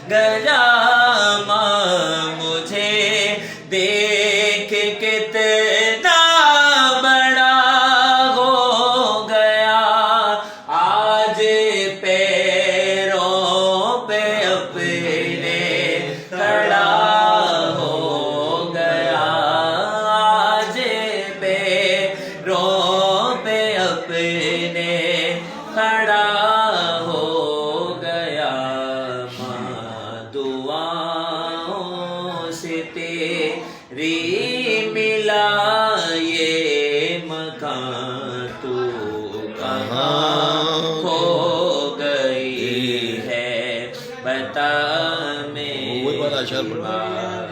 گیا ماں مجھے دیکھ کتنا بڑا ہو گیا، آج پیروں پہ اپنے کھڑا ہو گیا، آج پیروں پہ اپنے کھڑا ہو گیا، ماں دعاؤں سے تیری ملا یہ مکان، تو کہاں کھو گئی ہے بتا میری ماں،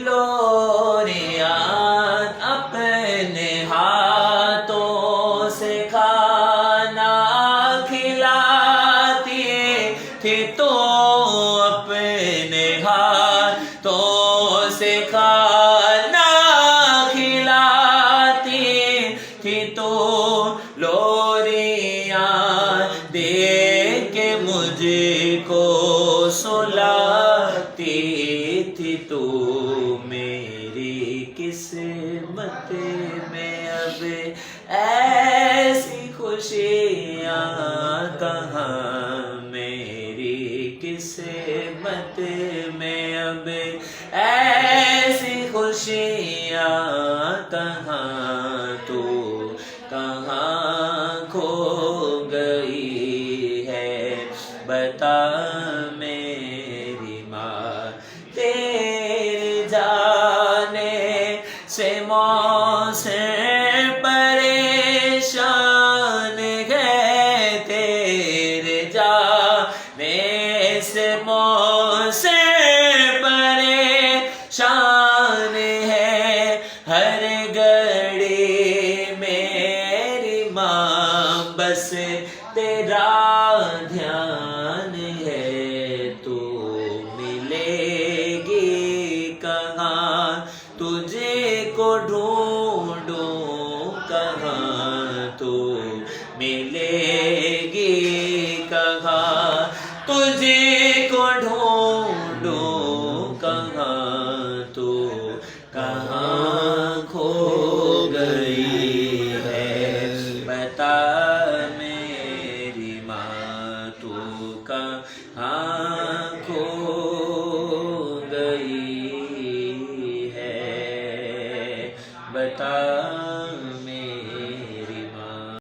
لوریاں اپنے ہاتھوں سے کھانا کھلاتی تھی، تو اپنے ہاتھوں سے کھانا کھلاتی تھی، تو لوریاں دے کے مجھ کو سلاتی تھی، تو میری قسمت میں اب ایسی خوشیاں کہاں، میری قسمت میں اب ایسی خوشیاں کہاں، تو کہاں کھو گئی ہے بتا میری ماں، تیرے جانے سے موسم پریشان ہے، تیرے جانے سے موسم پریشان ہے، ہر گھڑی میری ماں بس تیرا دھیان ہے، تو ملے گی کہاں تجھے کو ڈھونڈوں کہاں، تو ملے گی کہاں تجھے